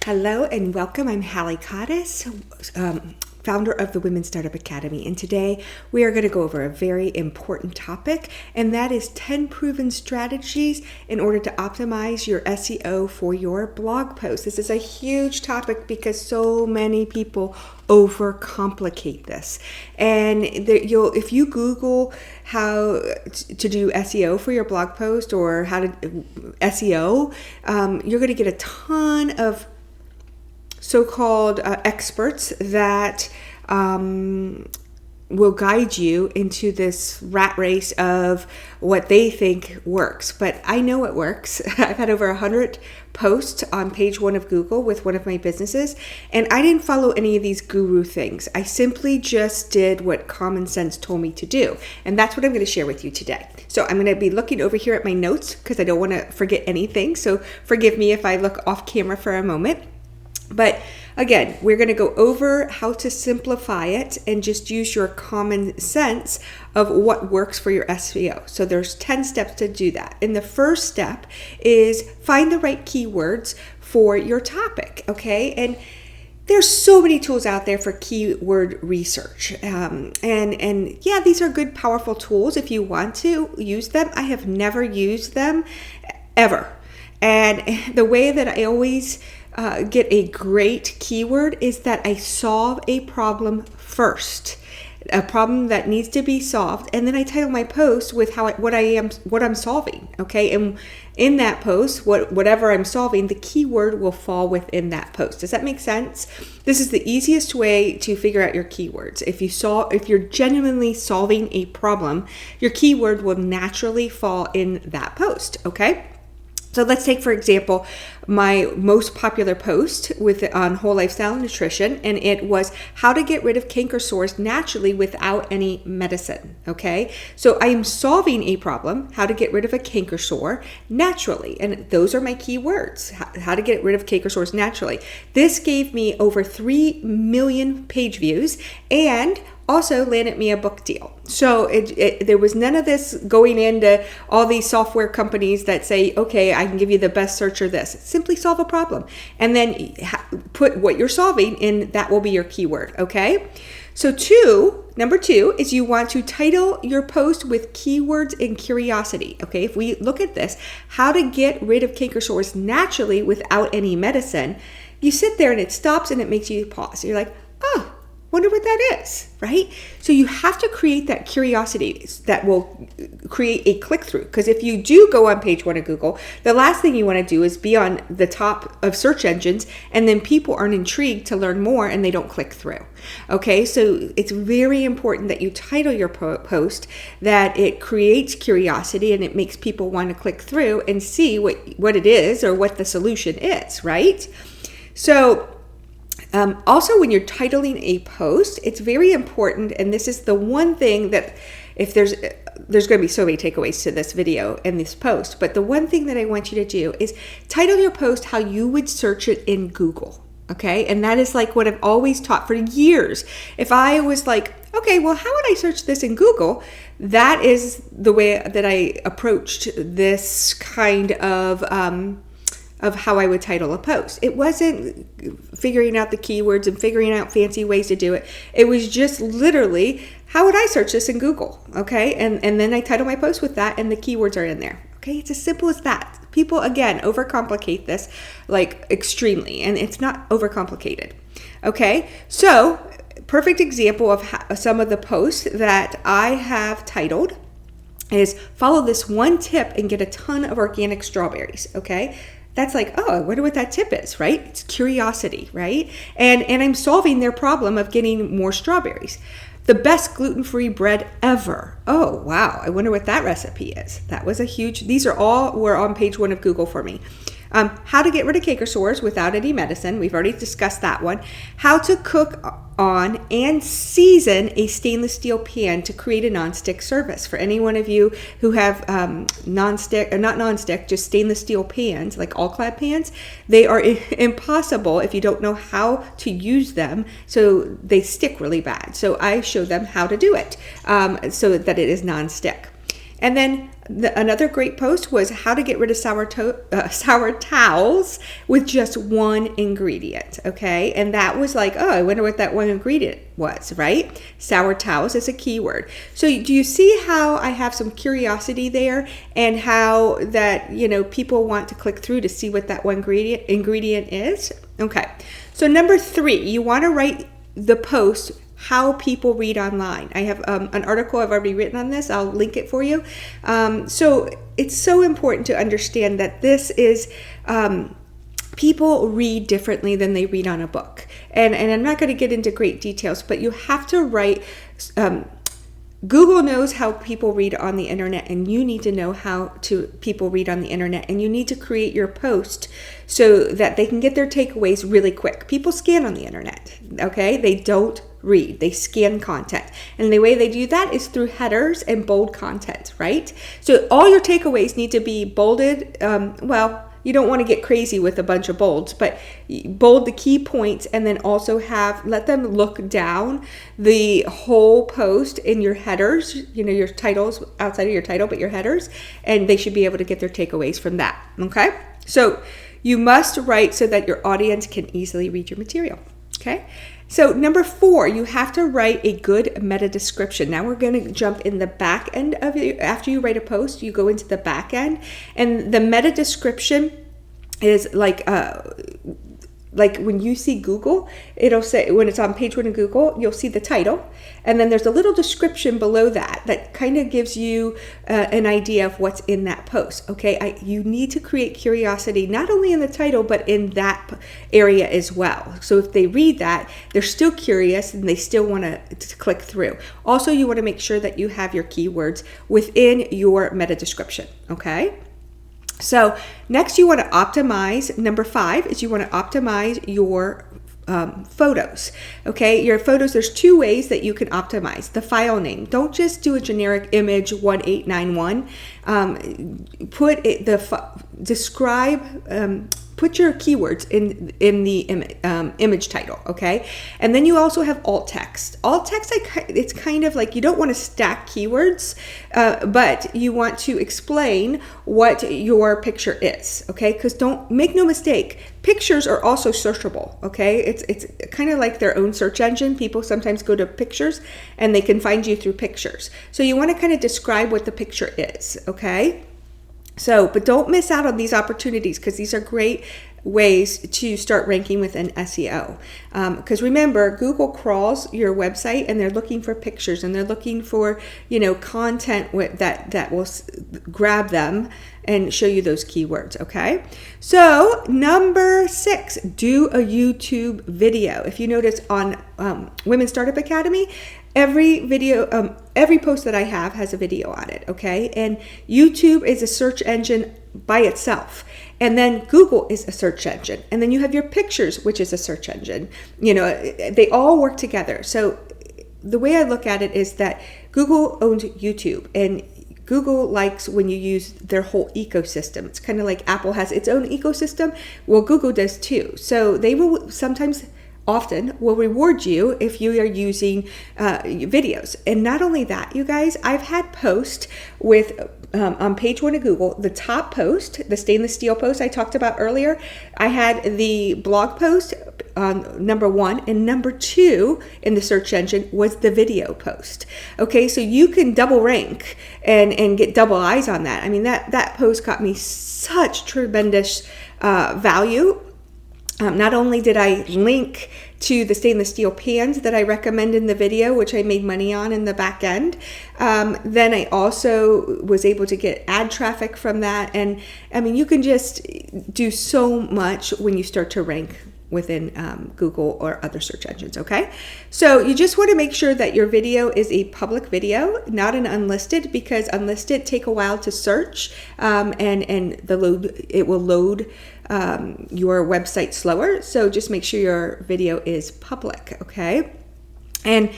Hello and welcome. I'm Hallie Cottis, founder of the Women's Startup Academy. And today we are going to go over a very important topic, and that is 10 proven strategies in order to optimize your SEO for your blog post. This is a huge topic because so many people overcomplicate this. And if you Google how to do SEO for your blog post or how to SEO, you're going to get a ton of so-called experts that will guide you into this rat race of what they think works. But I know it works. I've had over 100 posts on page 1 of Google with one of my businesses, and I didn't follow any of these guru things. I simply just did what common sense told me to do, and that's what I'm going to share with you today. So I'm going to be looking over here at my notes because I don't want to forget anything, so forgive me if I look off camera for a moment. But again, we're going to go over how to simplify it and just use your common sense of what works for your SEO. So there's 10 steps to do that. And the first step is find the right keywords for your topic, okay? And there's so many tools out there for keyword research. And yeah, these are good, powerful tools if you want to use them. I have never used them ever. And the way that I always get a great keyword is that I solve a problem first, a problem that needs to be solved, and then I title my post with what I'm solving. Okay, and in that post, whatever I'm solving, the keyword will fall within that post. Does that make sense? This is the easiest way to figure out your keywords. If you're genuinely solving a problem, your keyword will naturally fall in that post. Okay. So let's take, for example, my most popular post on whole lifestyle nutrition, and it was how to get rid of canker sores naturally without any medicine, okay? So I am solving a problem, how to get rid of a canker sore naturally, and those are my key words, how to get rid of canker sores naturally. This gave me over 3 million page views and also landed me a book deal. So there was none of this going into all these software companies that say, okay, I can give you the best search or this. Simply solve a problem and then put what you're solving in, that will be your keyword, okay? So number 2 is you want to title your post with keywords and curiosity, okay? If we look at this, how to get rid of canker sores naturally without any medicine, you sit there and it stops and it makes you pause. You're like, oh, wonder what that is, right? So you have to create that curiosity that will create a click-through. Because if you do go on page 1 of Google, the last thing you want to do is be on the top of search engines, and then people aren't intrigued to learn more and they don't click through. Okay, so it's very important that you title your post that it creates curiosity and it makes people want to click through and see what it is or what the solution is, right? So also, when you're titling a post, it's very important, and this is the one thing that if there's going to be so many takeaways to this video and this post, but the one thing that I want you to do is title your post how you would search it in Google, okay? And that is like what I've always taught for years. If I was like, okay, well, how would I search this in Google? That is the way that I approached this kind of how I would title a post. It wasn't figuring out the keywords and figuring out fancy ways to do it. It was just literally, how would I search this in Google? Okay, and then I title my post with that and the keywords are in there. Okay, it's as simple as that. People, again, overcomplicate this like extremely, and it's not overcomplicated. Okay, so perfect example of some of the posts that I have titled is follow this one tip and get a ton of organic strawberries, okay? That's like, oh, I wonder what that tip is, right? It's curiosity, right? And I'm solving their problem of getting more strawberries. The best gluten-free bread ever. Oh, wow. I wonder what that recipe is. That was a huge, these are all were on page 1 of Google for me. How to get rid of canker sores without any medicine. We've already discussed that one. How to cook on and season a stainless steel pan to create a nonstick surface. For any one of you who have just stainless steel pans, like all-clad pans, they are impossible if you don't know how to use them, so they stick really bad. So I show them how to do it so that it is nonstick. And then Another great post was how to get rid of sour towels with just one ingredient, okay? And that was like, oh, I wonder what that one ingredient was, right? Sour towels is a keyword. So do you see how I have some curiosity there, and how that, people want to click through to see what that one ingredient is? Okay. So number 3, you want to write the post how people read online. I have an article I've already written on this. I'll link it for you. So it's so important to understand that this is people read differently than they read on a book. And I'm not going to get into great details, but you have to write. Google knows how people read on the internet, and you need to know how people read on the internet, and you need to create your post so that they can get their takeaways really quick. People scan on the internet, okay? They don't read, they scan content. And the way they do that is through headers and bold content, right? So all your takeaways need to be bolded. You don't want to get crazy with a bunch of bolds, but bold the key points, and then also let them look down the whole post in your headers, your titles outside of your title, but your headers, and they should be able to get their takeaways from that, okay? So you must write so that your audience can easily read your material, okay? So number 4, you have to write a good meta description. Now we're going to jump in the back end of it. After you write a post, you go into the back end, and the meta description is like when you see Google, it'll say, when it's on page 1 of Google, you'll see the title, and then there's a little description below that kind of gives you an idea of what's in that post, okay? You need to create curiosity, not only in the title, but in that area as well. So if they read that, they're still curious, and they still want to click through. Also, you want to make sure that you have your keywords within your meta description, okay? So next, you want to optimize. Number 5 is you want to optimize your photos. Okay, your photos, there's 2 ways that you can optimize. The file name. Don't just do a generic image 1891. Put your keywords in the image title, okay? And then you also have alt text. Alt text, it's kind of like you don't want to stack keywords, but you want to explain what your picture is, okay? Because make no mistake, pictures are also searchable, okay? It's kind of like their own search engine. People sometimes go to pictures and they can find you through pictures. So you want to kind of describe what the picture is, okay? So, but don't miss out on these opportunities, because these are great ways to start ranking within SEO. Because remember, Google crawls your website, and they're looking for pictures, and they're looking for, content that will grab them and show you those keywords, okay? So number 6, do a YouTube video. If you notice on Women's Startup Academy, every post that I have has a video on it, okay? And YouTube is a search engine by itself. And then Google is a search engine. And then you have your pictures, which is a search engine. They all work together. So the way I look at it is that Google owns YouTube, and Google likes when you use their whole ecosystem. It's kind of like Apple has its own ecosystem. Well, Google does too. So they will often will reward you if you are using videos. And not only that, you guys, I've had posts with on page 1 of Google, the top post, the stainless steel post I talked about earlier. I had the blog post on number 1, and number 2 in the search engine was the video post. Okay, so you can double rank and get double eyes on that. I mean, that post got me such tremendous value. Not only did I link to the stainless steel pans that I recommend in the video, which I made money on in the back end, then I also was able to get ad traffic from that. And I mean, you can just do so much when you start to rank within Google or other search engines, okay? So you just want to make sure that your video is a public video, not an unlisted, because unlisted take a while to search, and it will load your website slower. So just make sure your video is public, okay? And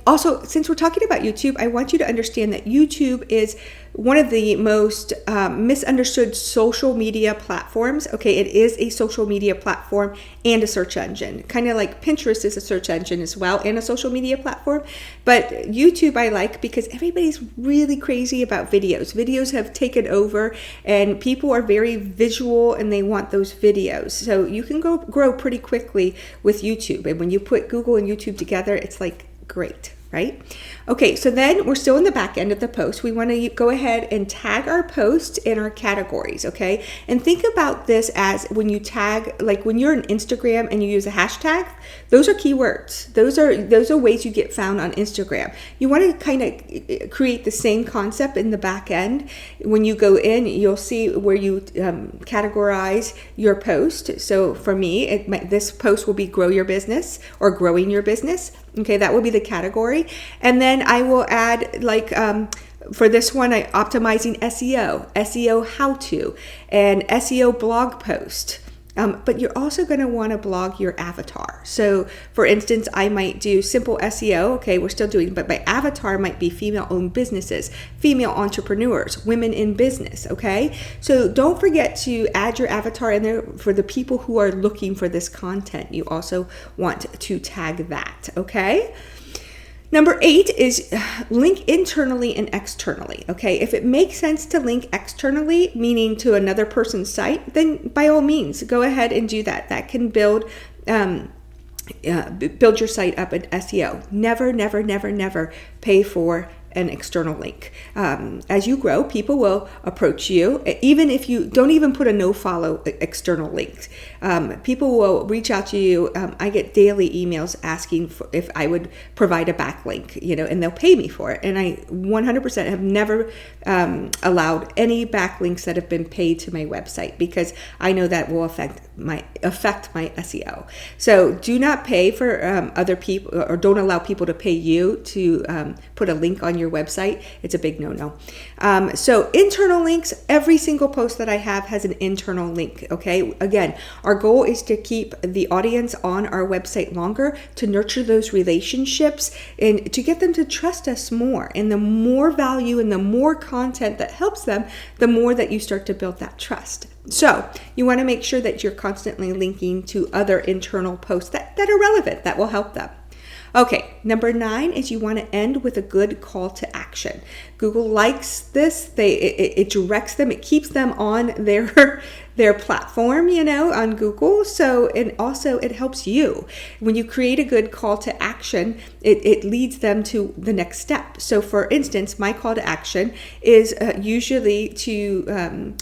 also, since we're talking about YouTube, I want you to understand that YouTube is one of the most misunderstood social media platforms. Okay, it is a social media platform and a search engine, kind of like Pinterest is a search engine as well and a social media platform. But YouTube I like because everybody's really crazy about videos. Videos have taken over, and people are very visual and they want those videos. So you can grow pretty quickly with YouTube. And when you put Google and YouTube together, it's like great, right? Okay, so then we're still in the back end of the post. We want to go ahead and tag our post in our categories, okay? And think about this as when you tag, like when you're on Instagram and you use a hashtag, those are keywords. Those are ways you get found on Instagram. You want to kind of create the same concept in the back end. When you go in, you'll see where you categorize your post. So for me, this post will be grow your business or growing your business. Okay, that will be the category. And then I will add for this one, optimizing SEO how to, and SEO blog post. But you're also going to want to blog your avatar. So for instance, I might do simple SEO. Okay, we're still doing, but my avatar might be female-owned businesses, female entrepreneurs, women in business. Okay, so don't forget to add your avatar in there for the people who are looking for this content. You also want to tag that. Okay. Number 8 is link internally and externally. Okay, if it makes sense to link externally, meaning to another person's site, then by all means, go ahead and do that. That can build your site up in SEO. Never, never, never, never pay for an external link. As you grow, people will approach you, even if you don't even put a no follow external link. People will reach out to you. I get daily emails asking if I would provide a backlink, and they'll pay me for it. And I 100% have never allowed any backlinks that have been paid to my website because I know that will affect my SEO. So do not pay for other people, or don't allow people to pay you to put a link on your website. It's a big no-no. So internal links, every single post that I have has an internal link. Okay. Again, our goal is to keep the audience on our website longer, to nurture those relationships and to get them to trust us more. And the more value and the more content that helps them, the more that you start to build that trust. So you want to make sure that you're constantly linking to other internal posts that are relevant, that will help them. Okay, number 9 is you want to end with a good call to action. Google likes this. It directs them. It keeps them on their platform, on Google. So, and also it helps you. When you create a good call to action, it leads them to the next step. So for instance, my call to action is usually to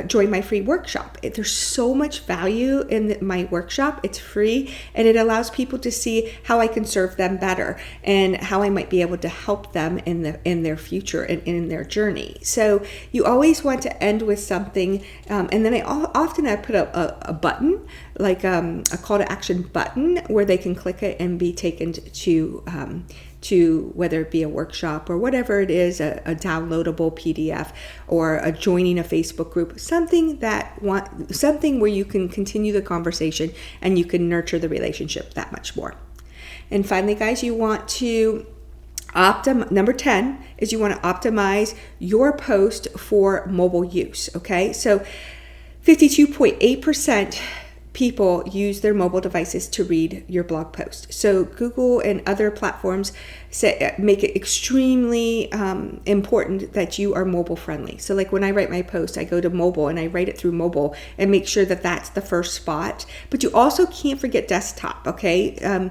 join my free workshop. There's so much value in my workshop. It's free, and it allows people to see how I can serve them better and how I might be able to help them in their future and in their journey. So you always want to end with something, and then I often put a button, like a call to action button, where they can click it and be taken to whether it be a workshop or whatever it is, a downloadable PDF or joining a Facebook group, something where you can continue the conversation and you can nurture the relationship that much more. And finally, guys, you want to number 10 is you want to optimize your post for mobile use. Okay, so 52.8% people use their mobile devices to read your blog post. So Google and other platforms make it extremely important that you are mobile friendly. So like when I write my post, I go to mobile and I write it through mobile and make sure that that's the first spot. But you also can't forget desktop, okay?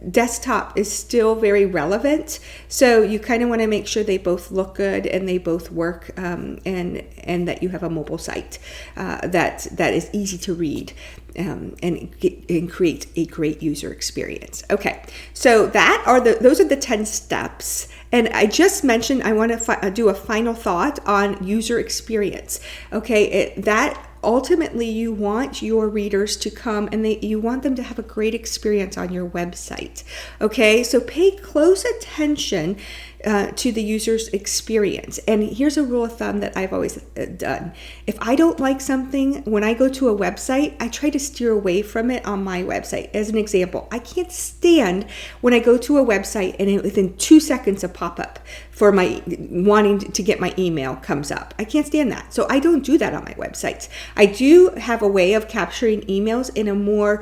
Desktop is still very relevant, so you kind of want to make sure they both look good and they both work, and that you have a mobile site that is easy to read and create a great user experience. Okay, so those are the 10 steps. And I just mentioned I want to do a final thought on user experience. Okay, that ultimately you want your readers to come and you want them to have a great experience on your website. Okay, so pay close attention to the user's experience. And here's a rule of thumb that I've always done. If I don't like something, when I go to a website, I try to steer away from it on my website. As an example, I can't stand when I go to a website and within 2 seconds a pop-up for my wanting to get my email comes up. I can't stand that. So I don't do that on my websites. I do have a way of capturing emails in a more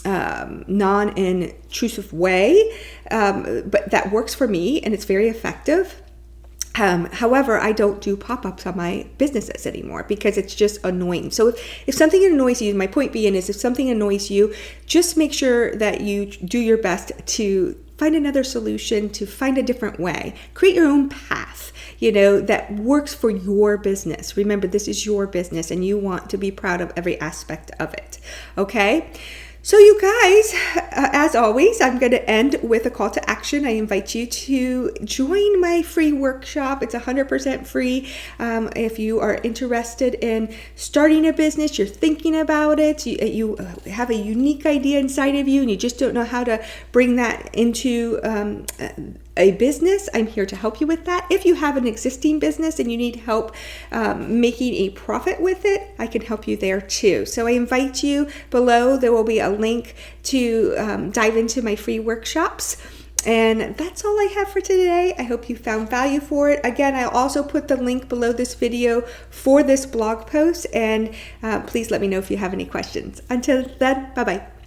non-intrusive way, but that works for me and it's very effective. However, I don't do pop-ups on my businesses anymore because it's just annoying. So if something annoys you, my point being is if something annoys you, just make sure that you do your best to find another solution, to find a different way. Create your own path, that works for your business. Remember, this is your business and you want to be proud of every aspect of it. Okay? So you guys, as always, I'm going to end with a call to action. I invite you to join my free workshop. It's 100% free. If you are interested in starting a business, you're thinking about it, you have a unique idea inside of you and you just don't know how to bring that into a business, I'm here to help you with that. If you have an existing business and you need help making a profit with it, I can help you there too. So I invite you below. There will be a link to dive into my free workshops. And that's all I have for today. I hope you found value for it. Again, I'll also put the link below this video for this blog post. And please let me know if you have any questions. Until then, bye-bye.